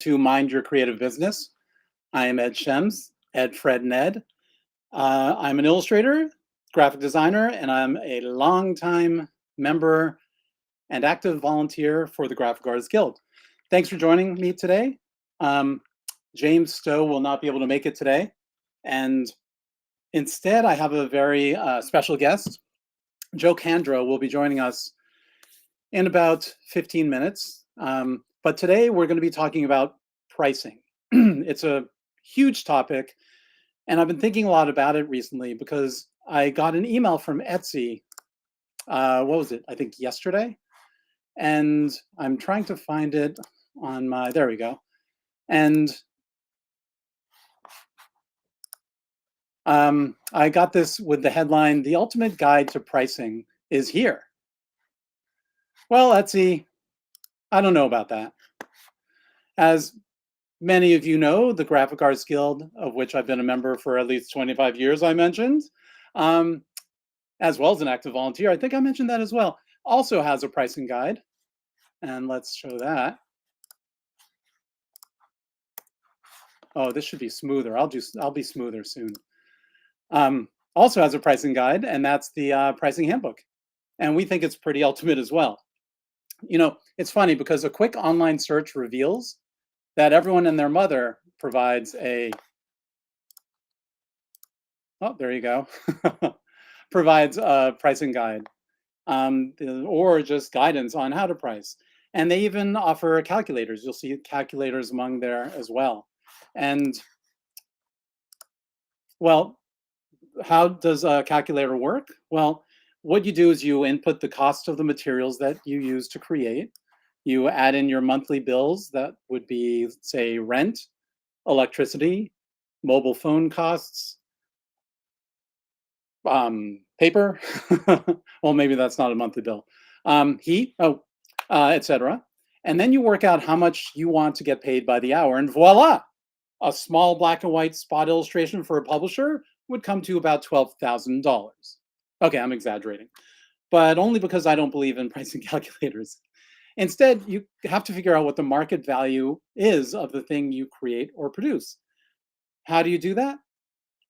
To Mind Your Creative Business. I am Ed Shems, Ed, Fred, and Ed. I'm an illustrator, graphic designer, and I'm a longtime member and active volunteer for the Graphic Artists Guild. Thanks for joining me today. Um, James Stowe will not be able to make it today, and instead I have a very special guest. Joe Candro will be joining us in about 15 minutes. But today we're going to be talking about pricing. It's a huge topic, and I've been thinking a lot about it recently because I got an email from Etsy. What was it? I think yesterday. And I'm trying to find it on my, there we go. And I got this with the headline, "The Ultimate Guide to Pricing is Here." Well, Etsy, I don't know about that. As many of you know, the Graphic Arts Guild, of which I've been a member for at least 25 years, I mentioned, as well as an active volunteer. I think I mentioned that as well. Also has a pricing guide. And let's show that. Oh, this should be smoother. I'll be smoother soon. Also has a pricing guide, and that's the pricing handbook. And we think it's pretty ultimate as well. You know, it's funny because a quick online search reveals that everyone and their mother provides a, oh, there you go, provides a pricing guide, or just guidance on how to price. And they even offer calculators. You'll see calculators among there as well. And well, how does a calculator work? Well, what you do is you input the cost of the materials that you use to create. You add in your monthly bills. That would be, say, rent, electricity, mobile phone costs, paper. Well, maybe that's not a monthly bill. Heat, etc. And then you work out how much you want to get paid by the hour, and voila! A small black and white spot illustration for a publisher would come to about $12,000. Okay, I'm exaggerating, but only because I don't believe in pricing calculators. Instead, you have to figure out what the market value is of the thing you create or produce. How do you do that?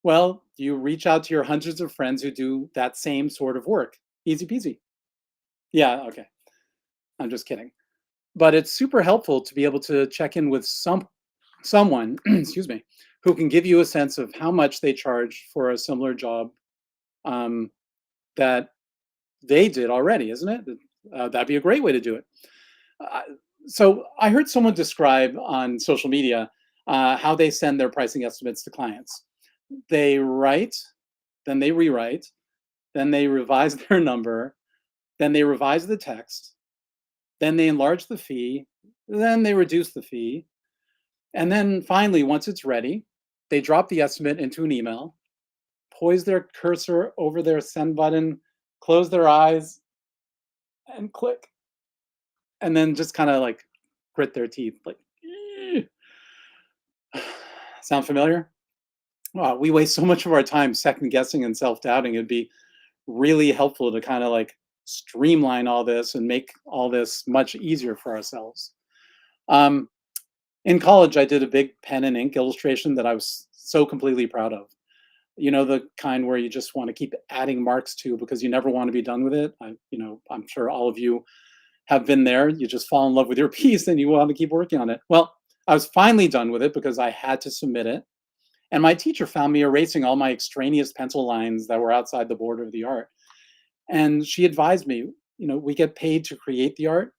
Well, you reach out to your hundreds of friends who do that same sort of work. Easy peasy. Yeah, okay. I'm just kidding. But it's super helpful to be able to check in with someone, excuse me, who can give you a sense of how much they charge for a similar job that they did already, isn't it? That'd be a great way to do it. Uh, so I heard someone describe on social media how they send their pricing estimates to clients. They write, then they rewrite, then they revise their number, then they revise the text, then they enlarge the fee, then they reduce the fee, and then finally, once it's ready, they drop the estimate into an email, poise their cursor over their send button, close their eyes, and click. And then just kind of like grit their teeth, like, sound familiar? Wow, we waste so much of our time second guessing and self doubting. It'd be really helpful to kind of like streamline all this and make all this much easier for ourselves. In college, I did a big pen and ink illustration that I was so completely proud of. You know, the kind where you just want to keep adding marks to because you never want to be done with it. I'm sure all of you have been there. You just fall in love with your piece and you want to keep working on it. Well, I was finally done with it because I had to submit it. And my teacher found me erasing all my extraneous pencil lines that were outside the border of the art. And she advised me, we get paid to create the art,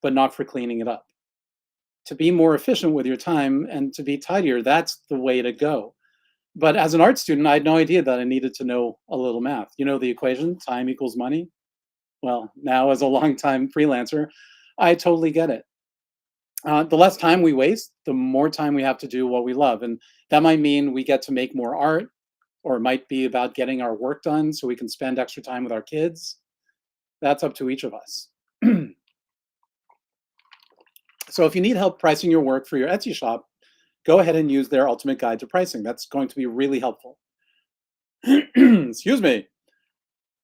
but not for cleaning it up. To be more efficient with your time and to be tidier, that's the way to go. But as an art student, I had no idea that I needed to know a little math. You know the equation, time equals money? Well, now as a longtime freelancer, I totally get it. The less time we waste, the more time we have to do what we love. And that might mean we get to make more art, or it might be about getting our work done so we can spend extra time with our kids. That's up to each of us. So if you need help pricing your work for your Etsy shop, go ahead and use their ultimate guide to pricing. That's going to be really helpful. Excuse me.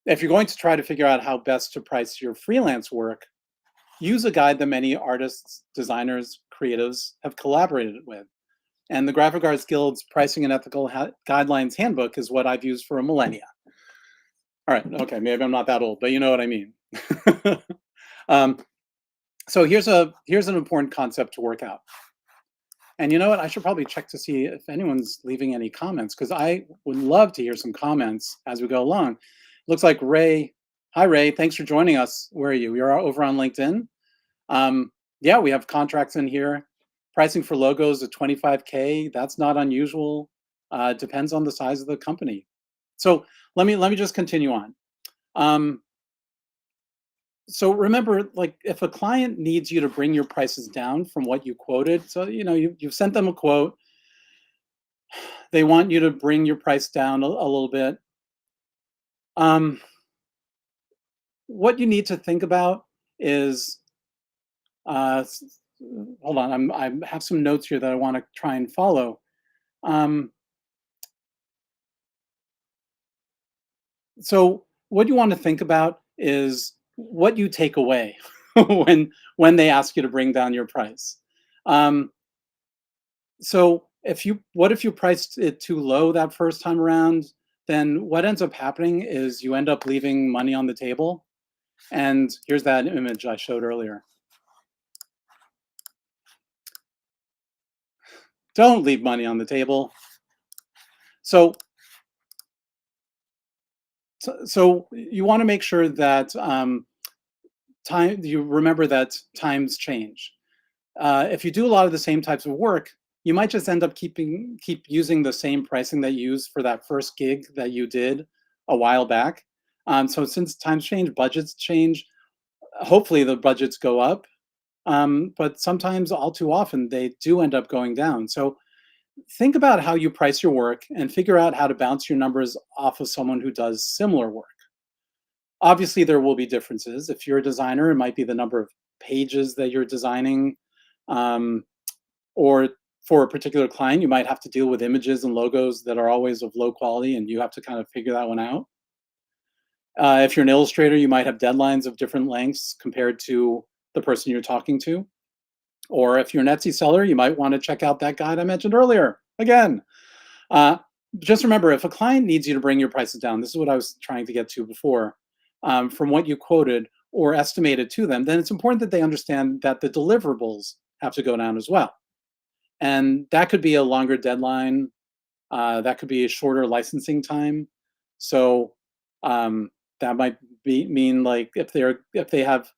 If you're going to try to figure out how best to price your freelance work, use a guide that many artists, designers, creatives have collaborated with. And the Graphic Arts Guild's Pricing and Ethical Guidelines Handbook is what I've used for a millennia. All right, okay, maybe I'm not that old, but you know what I mean. um, so here's an important concept to work out. And you know what? I should probably check to see if anyone's leaving any comments because I would love to hear some comments as we go along. Looks like Ray. Hi, Ray. Thanks for joining us. Where are you? You're over on LinkedIn. Yeah, we have contracts in here. Pricing for logos at 25K. That's not unusual. Depends on the size of the company. So let me just continue on. So remember, like if a client needs you to bring your prices down from what you quoted, so you've sent them a quote, they want you to bring your price down a little bit. Um, what you need to think about is, hold on, I have some notes here that I want to try and follow. Um, so what you want to think about is what you take away when they ask you to bring down your price. Um, So what if you priced it too low that first time around? Then what ends up happening is you end up leaving money on the table. And here's that image I showed earlier. Don't leave money on the table. So so you want to make sure that you remember that times change. If you do a lot of the same types of work, you might just end up keep using the same pricing that you used for that first gig that you did a while back. So since times change, budgets change. Hopefully the budgets go up, but sometimes, all too often, they do end up going down. So think about how you price your work and figure out how to bounce your numbers off of someone who does similar work. Obviously, there will be differences. If you're a designer, it might be the number of pages that you're designing. Um, or for a particular client, you might have to deal with images and logos that are always of low quality, and you have to kind of figure that one out. If you're an illustrator, you might have deadlines of different lengths compared to the person you're talking to. Or if you're an Etsy seller, you might want to check out that guide I mentioned earlier. Again, uh, just remember, if a client needs you to bring your prices down, this is what I was trying to get to before, from what you quoted or estimated to them, then it's important that they understand that the deliverables have to go down as well. And that could be a longer deadline. That could be a shorter licensing time. So um, that might mean like if they have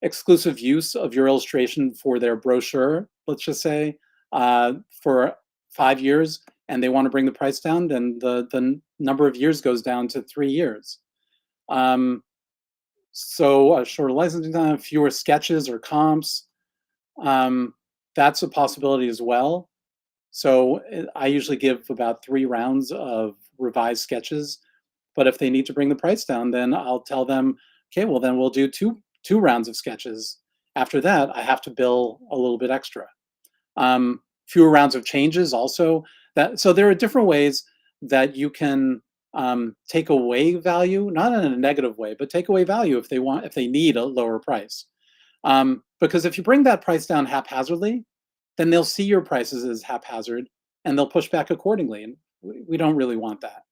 exclusive use of your illustration for their brochure, let's just say, for 5 years, and they want to bring the price down, then the number of years goes down to 3 years. Um, so a shorter licensing time, fewer sketches or comps. Um, that's a possibility as well. So I usually give about 3 rounds of revised sketches. But if they need to bring the price down, then I'll tell them, okay, well then we'll do two rounds of sketches. After that, I have to bill a little bit extra. Fewer rounds of changes also. So there are different ways that you can take away value, not in a negative way, but take away value if they need a lower price. Because if you bring that price down haphazardly, then they'll see your prices as haphazard and they'll push back accordingly. And we don't really want that.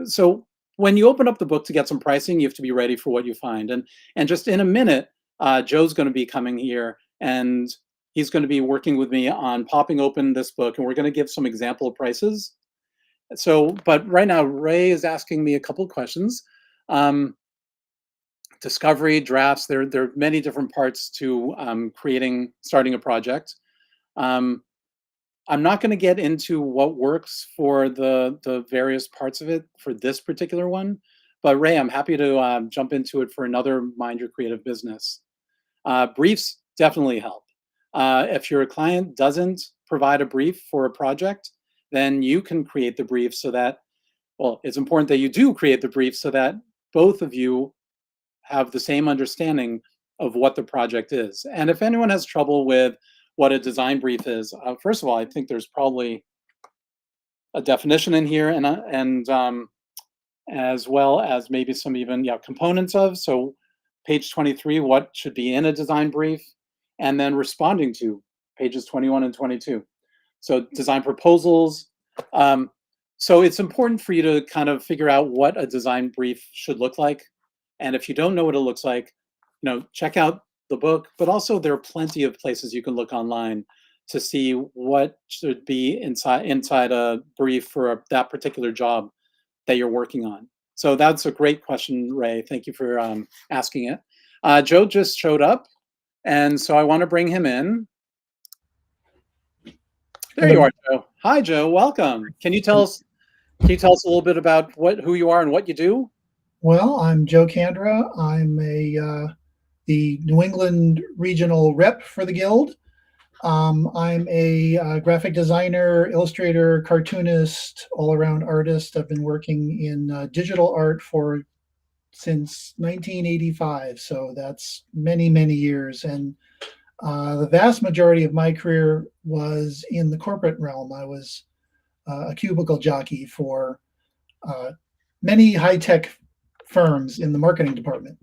So when you open up the book to get some pricing, you have to be ready for what you find. And just in a minute, Joe's going to be coming here and he's going to be working with me on popping open this book, and we're going to give some example prices. So, but right now, Ray is asking me a couple of questions. Discovery, drafts, there are many different parts to starting a project. Um, I'm not going to get into what works for the various parts of it for this particular one, but Ray, I'm happy to jump into it for another Mind Your Creative Business. Briefs definitely help. If your client doesn't provide a brief for a project, then you can create the brief so that, well, it's important that you do create the brief so that both of you have the same understanding of what the project is. And if anyone has trouble with what a design brief is, first of all, I think there's probably a definition in here, and as well as maybe some even components of. So page 23, what should be in a design brief, and then responding to pages 21 and 22. So design proposals. So it's important for you to kind of figure out what a design brief should look like. And if you don't know what it looks like, check out the book, but also there are plenty of places you can look online to see what should be inside a brief for that particular job that you're working on. So that's a great question, Ray. Thank you for asking it. Joe just showed up, and so I want to bring him in. There you are, Joe. Hi, Joe. Welcome. Can you tell us a little bit about who you are and what you do? Well, I'm Joe Kandra. I'm the New England regional rep for the Guild. I'm a graphic designer, illustrator, cartoonist, all-around artist. I've been working in digital art since 1985, so that's many, many years. And the vast majority of my career was in the corporate realm. I was a cubicle jockey for many high-tech firms in the marketing department.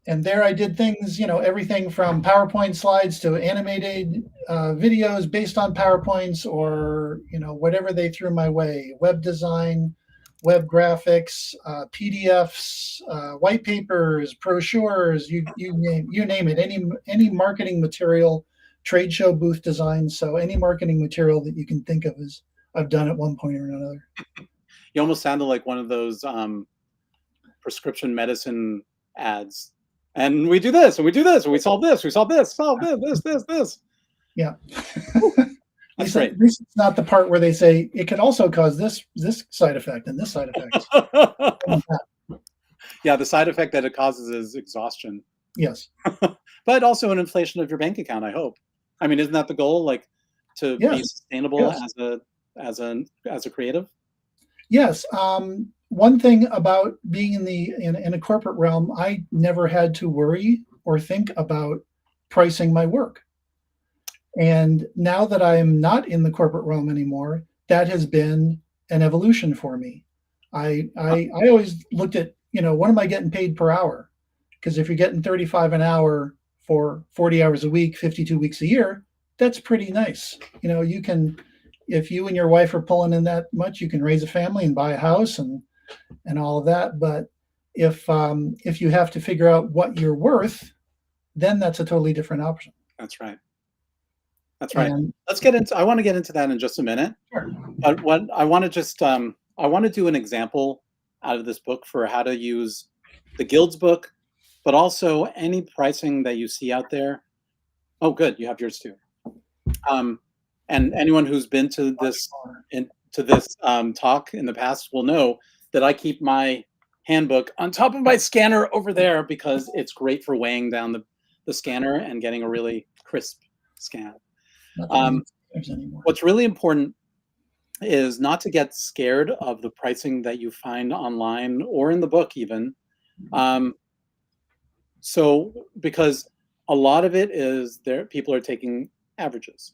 And there I did things, everything from PowerPoint slides to animated videos based on PowerPoints, or, whatever they threw my way, web design, web graphics, PDFs, white papers, brochures, you name it, any marketing material, trade show booth design. So any marketing material that you can think of I've done at one point or another. You almost sounded like one of those prescription medicine ads. And we do this, and we do this, and we solve this, solve this. Yeah. That's great. This is not the part where they say it can also cause this side effect and this side effect. Yeah, the side effect that it causes is exhaustion. Yes. But also an inflation of your bank account, I hope. I mean, isn't that the goal? Like to be sustainable as a creative? Yes. One thing about being in a corporate realm, I never had to worry or think about pricing my work. And now that I am not in the corporate realm anymore, that has been an evolution for me. I always looked at, what am I getting paid per hour? Because if you're getting $35 an hour for 40 hours a week, 52 weeks a year, that's pretty nice. You can, if you and your wife are pulling in that much, you can raise a family and buy a house and all of that. But if you have to figure out what you're worth, then that's a totally different option. That's right. That's right. Let's get into. I want to get into that in just a minute. Sure. But what I want to just I want to do an example out of this book for how to use the Guild's book, but also any pricing that you see out there. Oh, good. You have yours too. And anyone who's been to this talk in the past will know that I keep my handbook on top of my scanner over there because it's great for weighing down the scanner and getting a really crisp scan. What's really important is not to get scared of the pricing that you find online or in the book even. So because a lot of it is people are taking averages.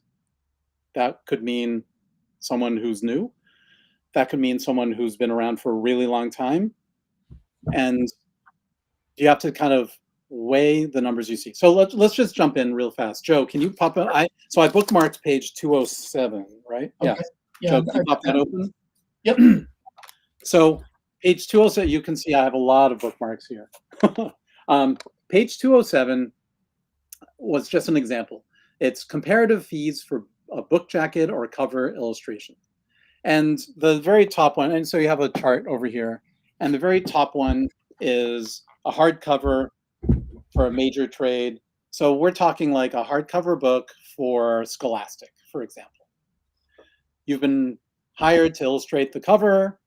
That could mean someone who's new. That could mean someone who's been around for a really long time. And you have to kind of weigh the numbers you see. So let's just jump in real fast. Joe, can you pop it? I bookmarked page 207, right? Okay. Yeah. Joe, can you pop that open? Yep. So page 207, you can see I have a lot of bookmarks here. Page 207 was just an example. It's comparative fees for a book jacket or a cover illustration. And the very top one, and so you have a chart over here, and the very top one is a hardcover for a major trade. So we're talking like a hardcover book for Scholastic, for example. You've been hired to illustrate the cover,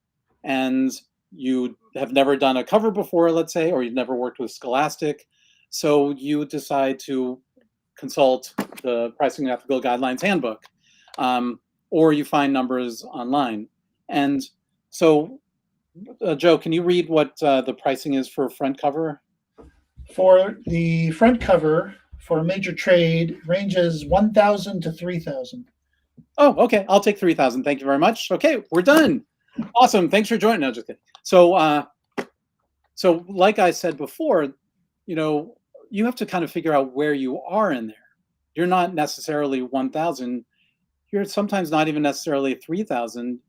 and you have never done a cover before, let's say, or you've never worked with Scholastic. So you decide to consult the Pricing and Ethical Guidelines Handbook, or you find numbers online. And so, Joe, can you read what the pricing is for front cover? For the front cover for a major trade ranges $1,000 to $3,000. Oh, okay. I'll take 3,000. Thank you very much. Okay, we're done. Awesome. Thanks for joining. No, just kidding. So like I said before, you know, you have to kind of figure out where you are in there. You're not necessarily 1,000. You're sometimes not even necessarily 3,000.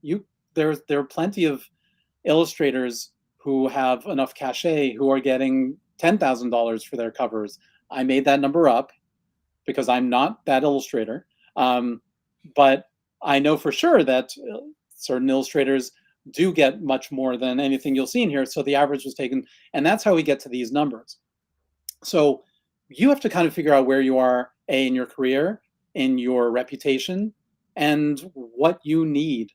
There are plenty of illustrators who have enough cachet who are getting $10,000 for their covers. I made that number up because I'm not that illustrator. Um, but I know for sure that certain illustrators do get much more than anything you'll see in here. So the average was taken, and that's how we get to these numbers. So you have to kind of figure out where you are, A, in your career, in your reputation, and what you need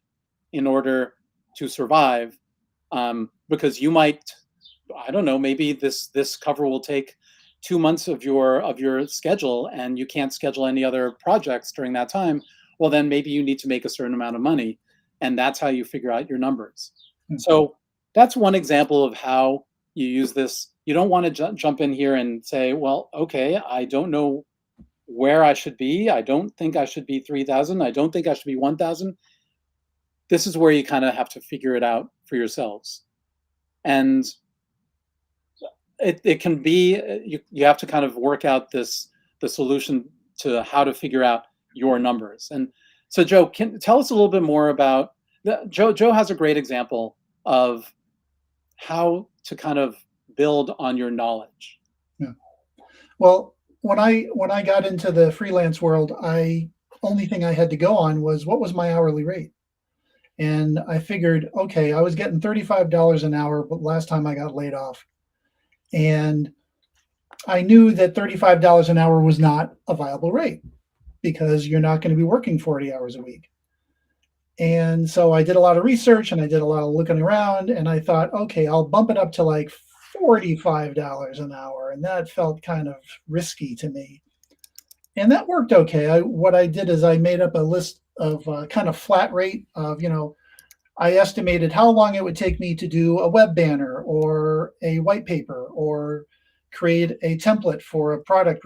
in order to survive. Because you might, I don't know, maybe this cover will take 2 months of your schedule, and you can't schedule any other projects during that time. Well, then maybe you need to make a certain amount of money, and that's how you figure out your numbers. Mm. So that's one example of how you use this. You don't want to jump in here and say, well, okay, I don't know where I should be. I don't think I should be 3,000. I don't think I should be 1,000. This is where you kind of have to figure it out for yourselves. And it can be, you have to kind of work out the solution to how to figure out your numbers. And so Joe, can tell us a little bit more about Joe has a great example of how to kind of build on your knowledge. Yeah. Well, when I got into the freelance world, I only thing I had to go on was what was my hourly rate. And I figured, okay, I was getting $35 an hour, but last time I got laid off. And I knew that $35 an hour was not a viable rate because you're not going to be working 40 hours a week. And so I did a lot of research and I did a lot of looking around and I thought, okay, I'll bump it up to like $45 an hour. And that felt kind of risky to me. And that worked okay. What I did is I made up a list of kind of flat rate of, I estimated how long it would take me to do a web banner or a white paper or create a template for a product,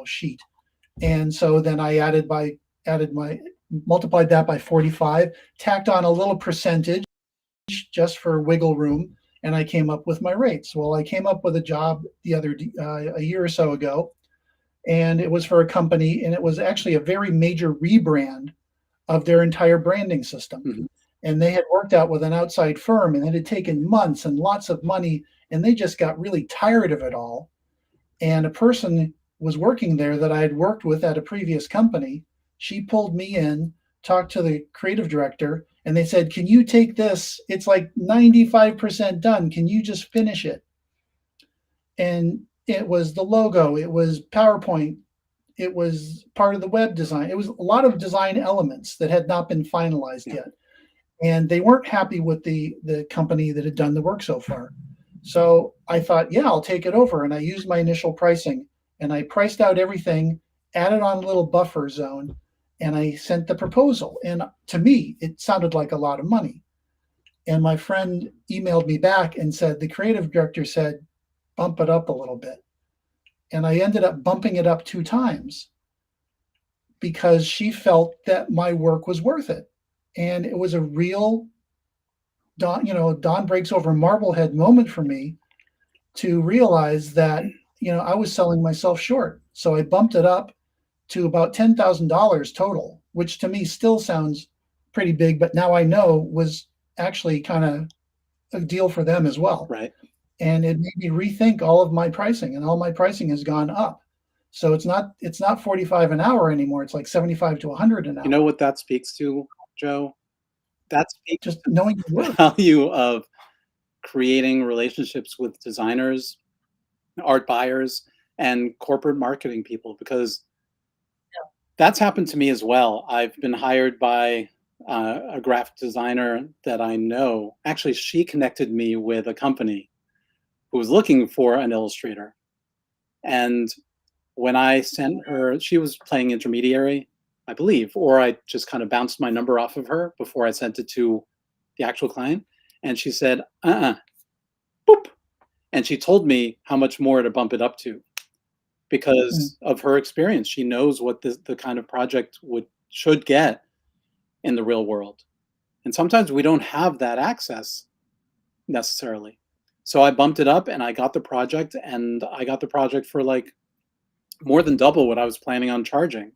sheet. And so then I added my multiplied that by 45, tacked on a little percentage just for wiggle room, and I came up with my rates. Well, I came up with a job a year or so ago, and it was for a company, and it was actually a very major rebrand of their entire branding system. Mm-hmm. And they had worked out with an outside firm, and it had taken months and lots of money, and they just got really tired of it all. And a person was working there that I had worked with at a previous company. She pulled me in, talked to the creative director, and they said, can you take this? It's like 95% done. Can you just finish it? And it was the logo, it was PowerPoint, it was part of the web design. It was a lot of design elements that had not been finalized yet. And they weren't happy with the company that had done the work so far. So I thought, yeah, I'll take it over. And I used my initial pricing and I priced out everything, added on a little buffer zone, and I sent the proposal. And to me, it sounded like a lot of money. And my friend emailed me back and said, the creative director said, bump it up a little bit. And I ended up bumping it up 2 times because she felt that my work was worth it. And it was a real dawn breaks over Marblehead moment for me to realize that, I was selling myself short. So I bumped it up to about $10,000 total, which to me still sounds pretty big, but now I know was actually kind of a deal for them as well. Right. And it made me rethink all of my pricing, and all my pricing has gone up. So it's not 45 an hour anymore. It's like 75 to 100 an hour. You know what that speaks to, Joe? That speaks just knowing to the the work. value of creating relationships with designers, art buyers, and corporate marketing people, because that's happened to me as well. I've been hired by a graphic designer that I know. Actually, she connected me with a company who was looking for an illustrator. And when I sent her, she was playing intermediary, I believe, or I just kind of bounced my number off of her before I sent it to the actual client. And she said, boop. And she told me how much more to bump it up to because of her experience. She knows what the kind of project should get in the real world. And sometimes we don't have that access necessarily. So I bumped it up and I got the project, and I got the project for like more than double what I was planning on charging,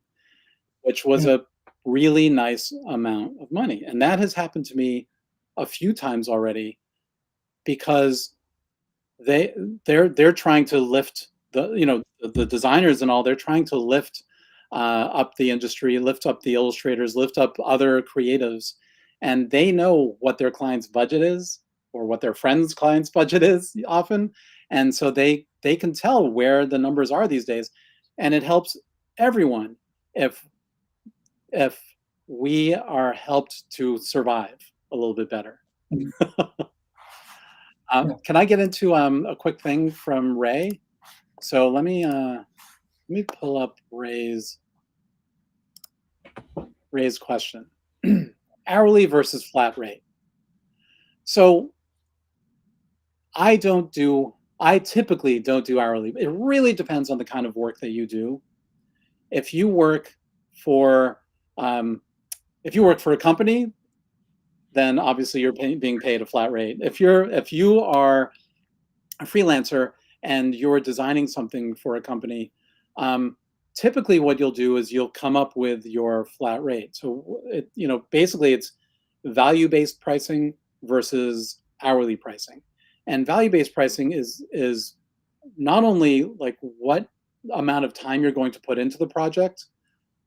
which was Yeah. a really nice amount of money. And that has happened to me a few times already because they they're trying to lift the designers and all, they're trying to lift up the industry, lift up the illustrators, lift up other creatives, and they know what their client's budget is or what their friend's client's budget is often, and so they can tell where the numbers are these days, and it helps everyone if if we are helped to survive a little bit better. Mhm. Yeah. Can I get into a quick thing from Ray? So let me pull up Ray's question. Hourly versus flat rate. So I typically don't do hourly. It really depends on the kind of work that you do. If you work for um, if you work for a company, then obviously being paid a flat rate. If you are a freelancer and you're designing something for a company, typically what you'll do is you'll come up with your flat rate. So basically it's value-based pricing versus hourly pricing. And value-based pricing is not only like what amount of time you're going to put into the project,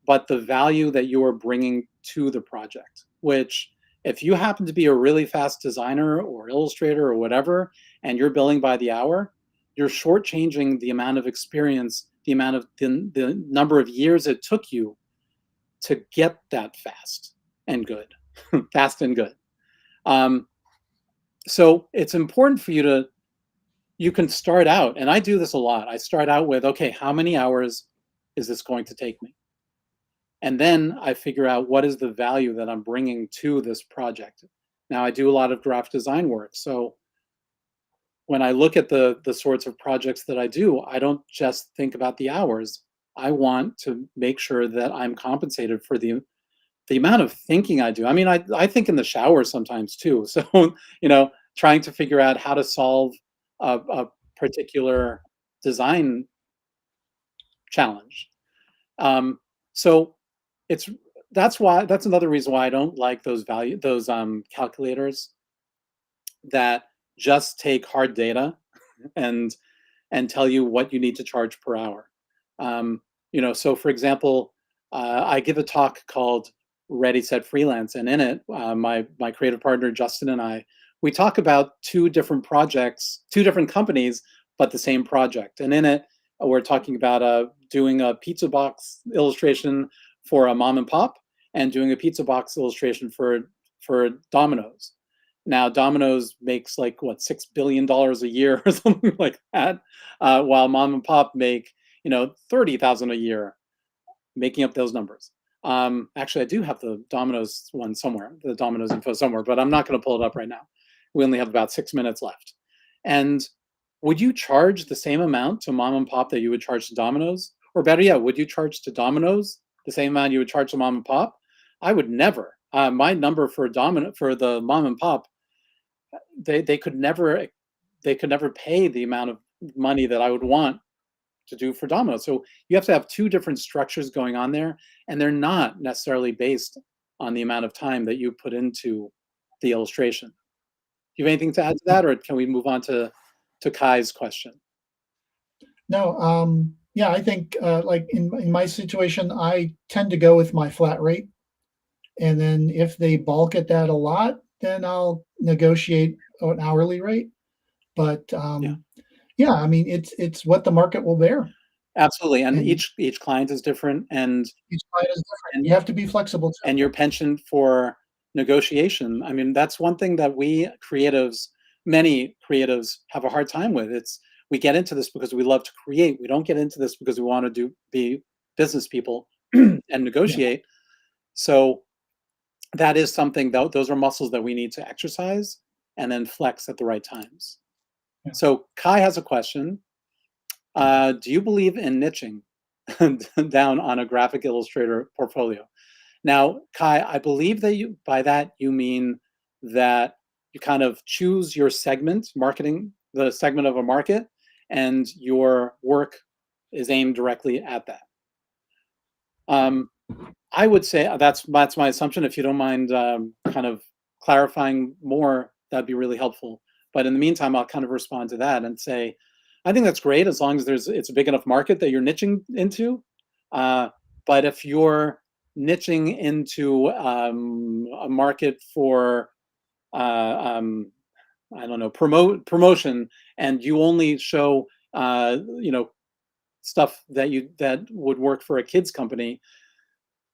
but the value that you are bringing to the project, which if you happen to be a really fast designer or illustrator or whatever, and you're billing by the hour, you're shortchanging the amount of experience, the amount of the number of years it took you to get that fast and good, fast and good. Um, so it's important for you can start out, and I do this a lot. I start out with, okay, how many hours is this going to take me? And then I figure out what is the value that I'm bringing to this project. Now I do a lot of graphic design work, so when I look at the sorts of projects that I do, I don't just think about the hours. I want to make sure that I'm compensated for the amount of thinking I do. I mean, I think in the shower sometimes too. So, trying to figure out how to solve a particular design challenge. Um, so it's that's another reason why I don't like those calculators that just take hard data and tell you what you need to charge per hour. So for example, I give a talk called Ready Set Freelance, and in it, my creative partner Justin and we talk about two different projects, two different companies, but the same project. And in it, we're talking about doing a pizza box illustration for a mom and pop, and doing a pizza box illustration for Domino's. Now Domino's makes like what $6 billion a year or something like that, while mom and pop make 30,000 a year, making up those numbers. Actually, I do have the Domino's one somewhere, the Domino's info somewhere, but I'm not going to pull it up right now. We only have about 6 minutes left. And would you charge the same amount to mom and pop that you would charge to Domino's? Or better yet, would you charge to Domino's the same amount you would charge to mom and pop? I would never. My number for the mom and pop, they could never pay the amount of money that I would want to do for Domino's. So you have to have two different structures going on there, and they're not necessarily based on the amount of time that you put into the illustration. Do you have anything to add to that, or can we move on to Kai's question? No, yeah, I think, like in my situation, I tend to go with my flat rate. And then if they balk at that a lot, then I'll negotiate an hourly rate. But Yeah, yeah, I mean, it's what the market will bear, absolutely. And and each client is different, each client is different. and You have to be flexible too. and your penchant for negotiation. I mean, that's one thing that many creatives have a hard time with. We get into this because we love to create. We don't get into this because we want to be business people and Yeah, negotiate. So that is something that those are muscles that we need to exercise and then flex at the right times. yeah. So Kai has a question. Do you believe in niching down on a graphic illustrator portfolio? Now, Kai, I believe that by that you mean that you kind of choose your segment, marketing the segment of a market, and your work is aimed directly at that. Um, I would say that's my assumption. If you don't mind, kind of clarifying more, that'd be really helpful. But in the meantime, I'll kind of respond to that and say, I think that's great as long as it's a big enough market that you're niching into. Uh, but if you're niching into a market for um, I don't know, promotion, and you only show stuff that would work for a kids company,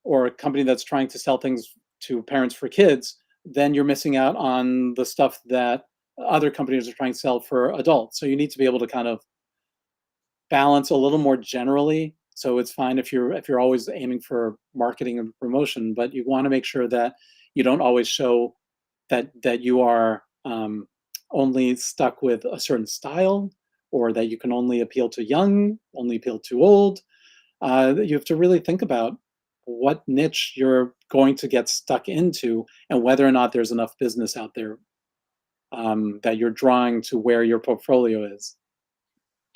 or a company that's trying to sell things to parents for kids, then you're missing out on the stuff that other companies are trying to sell for adults. So you need to be able to kind of balance a little more generally. So it's fine if you're always aiming for marketing and promotion, but you want to make sure that you don't always show that you are only stuck with a certain style, or that you can only appeal to young, only appeal to old. You have to really think about what niche you're going to get stuck into, and whether or not there's enough business out there that you're drawing to where your portfolio is.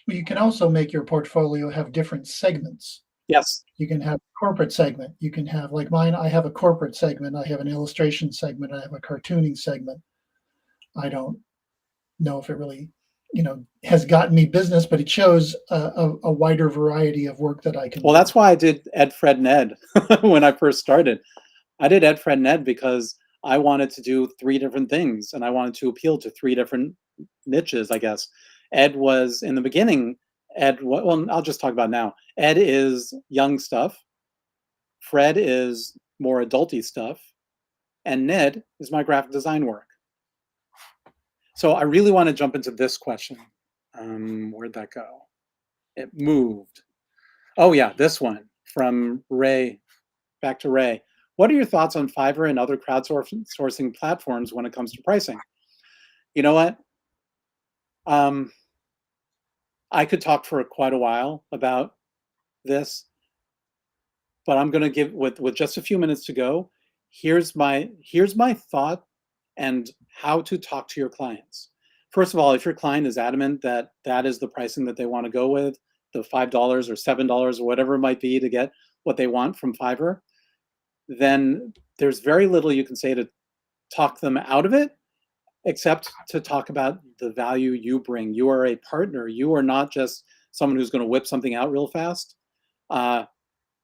You can also make your portfolio have different segments. Yes. You can have a corporate segment. You can have, like mine, I have a corporate segment. I have an illustration segment. I have a cartooning segment. I don't know if it really, has gotten me business, but it shows a wider variety of work that I can Well, do. that's why I did Ed, Fred, and Ed when I first started. I did Ed, Fred, and Ed because I wanted to do three different things, and I wanted to appeal to three different niches, I guess. Ed was in the beginning. Well, I'll just talk about now. Ed is young stuff. Fred is more adulty stuff, and Ned is my graphic design work. So I really want to jump into this question. Where'd that go? It moved. Oh yeah, this one from Ray. Back to Ray. What are your thoughts on Fiverr and other crowdsourcing platforms when it comes to pricing? You know what? Um, I could talk for quite a while about this, but I'm going to give with just a few minutes to go. Here's my thought and how to talk to your clients. First of all, if your client is adamant that that is the pricing that they want to go with, the $5 or $7 or whatever it might be to get what they want from Fiverr, then there's very little you can say to talk them out of it, except to talk about the value you bring. You are a partner. You are not just someone who's going to whip something out real fast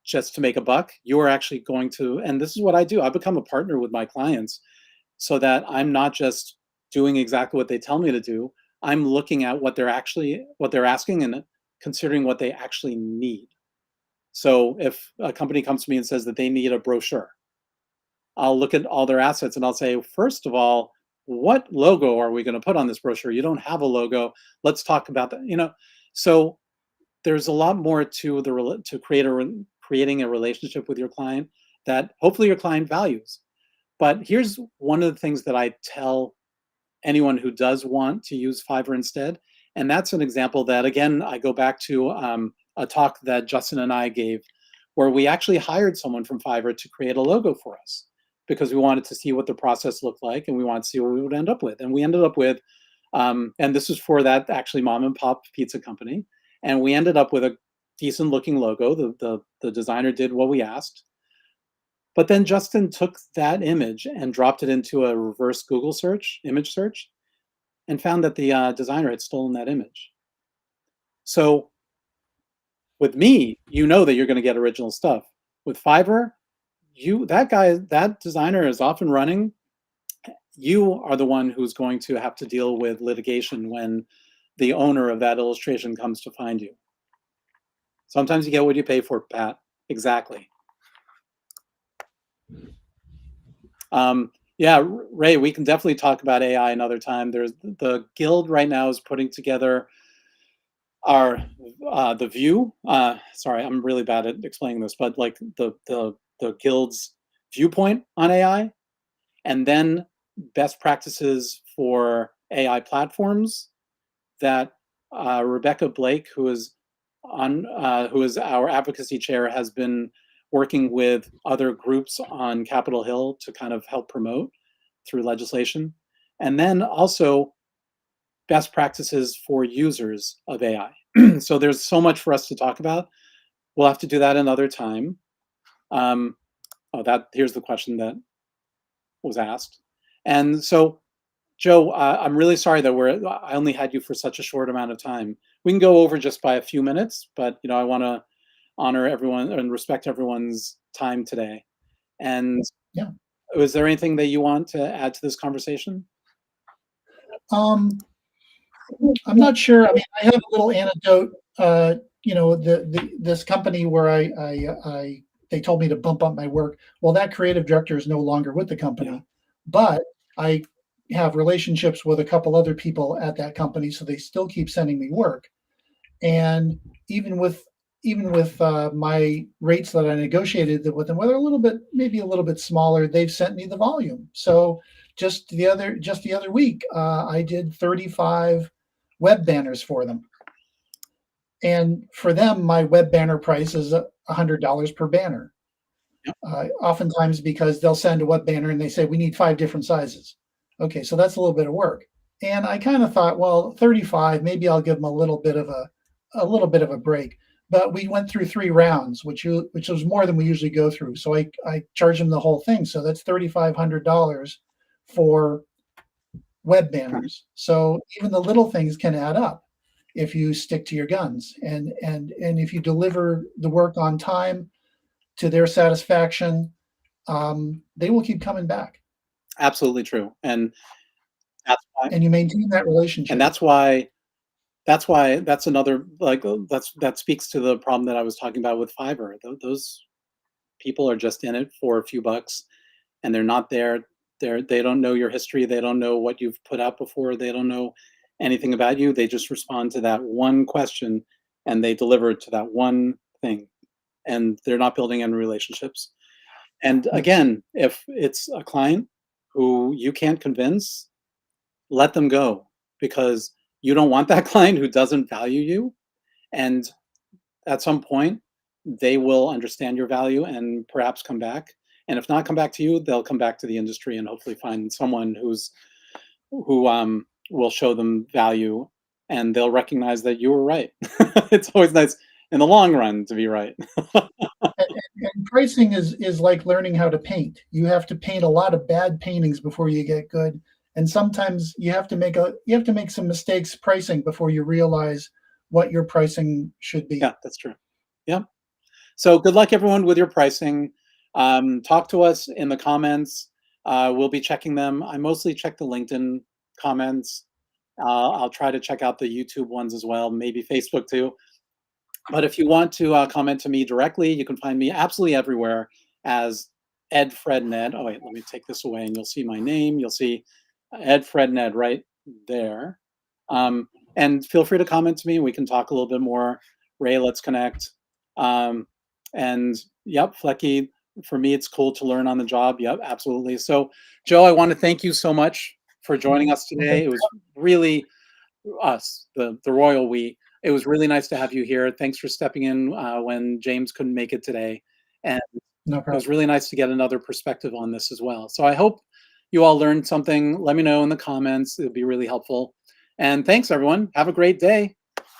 just to make a buck. You are actually going to, and this is what I do. I become a partner with my clients so that I'm not just doing exactly what they tell me to do. I'm looking at what they're asking, and considering what they actually need. So if a company comes to me and says that they need a brochure, I'll look at all their assets and I'll say, first of all, what logo are we going to put on this brochure? You don't have a logo. Let's talk about that. So there's a lot more to creating a relationship with your client that hopefully your client values. But here's one of the things that I tell anyone who does want to use Fiverr instead, and that's an example that, again, I go back to a talk that Justin and I gave, where we actually hired someone from Fiverr to create a logo for us because we wanted to see what the process looked like, and we wanted to see what we would end up with. And we ended up with, and this was for that actually mom and pop pizza company, and we ended up with a decent looking logo. The designer did what we asked. But then Justin took that image and dropped it into a reverse Google image search, and found that the designer had stolen that image. So with me, you know that you're going to get original stuff. With Fiverr, that designer is off and running. You are the one who's going to have to deal with litigation when the owner of that illustration comes to find you. Sometimes you get what you pay for, Pat. Exactly. Yeah, Ray, we can definitely talk about AI another time. There's the guild right now is putting together our the view. Sorry, I'm really bad at explaining this, but like the guild's viewpoint on AI, and then best practices for AI platforms that Rebecca Blake, who is our advocacy chair, has been working with other groups on Capitol Hill to kind of help promote through legislation. And then also best practices for users of AI. So there's so much for us to talk about. We'll have to do that another time. Um, oh, that here's the question that was asked. And so, Joe, I'm really sorry that I only had you for such a short amount of time. We can go over just by a few minutes, but I want to honor everyone and respect everyone's time today. And Yeah. was there anything that you want to add to this conversation? Um, I'm not sure. I mean, I have a little anecdote. This company where they told me to bump up my work. Well, that creative director is no longer with the company, Yeah, but I have relationships with a couple other people at that company, so they still keep sending me work. And even with my rates that I negotiated with them, whether maybe a little bit smaller, they've sent me the volume. So just the other week, I did 35 web banners for them, and for them, my web banner price is $100 per banner. yeah, Oftentimes, because they'll send a web banner and they say we need 5 different sizes. Okay, so that's a little bit of work. And I kind of thought, well, 35, maybe I'll give them a little bit of a break. But we went through 3 rounds, which was more than we usually go through. So I charged them the whole thing. So that's $3,500 for web banners. So even the little things can add up if you stick to your guns, and if you deliver the work on time to their satisfaction, they will keep coming back, absolutely true. That's why, and you maintain that and relationship. that's another, like, that speaks to the problem that I was talking about with Fiverr. Those people are just in it for a few bucks, and they're not there. They don't know your history. They don't know what you've put out before. They don't know anything about you. They just respond to that one question, and they deliver to that one thing, and they're not building any relationships. And Yes. again, if it's a client who you can't convince, let them go, because you don't want that client who doesn't value you. And at some point, they will understand your value and perhaps come back. And if not come back to you, they'll come back to the industry and hopefully find someone who will show them value, and they'll recognize that you were right. It's always nice in the long run to be right. And pricing is like learning how to paint. You have to paint a lot of bad paintings before you get good, and sometimes you have to make some mistakes pricing before you realize what your pricing should be. Yeah, that's true. Yeah. So good luck, everyone, with your pricing. Talk to us in the comments. We'll be checking them. I mostly check the LinkedIn comments. I'll try to check out the YouTube ones as well, maybe Facebook too. But if you want to comment to me directly, you can find me absolutely everywhere as Ed Fred Ned. Oh wait, let me take this away, and you'll see my name. You'll see Ed Fred Ned right there. Um, and feel free to comment to me. We can talk a little bit more. Ray, let's connect. Um, and yep, Flecky, for me, it's cool to learn on the job. Yep, absolutely. So, Joe, I want to thank you so much for joining us Okay, today. It was really us, the royal we. It was really nice to have you here. Thanks for stepping in when James couldn't make it today, and no it was problem. really nice to get another perspective on this as well. So I hope you all learned something. Let me know in the comments; it'd be really helpful. And thanks, everyone. Have a great day.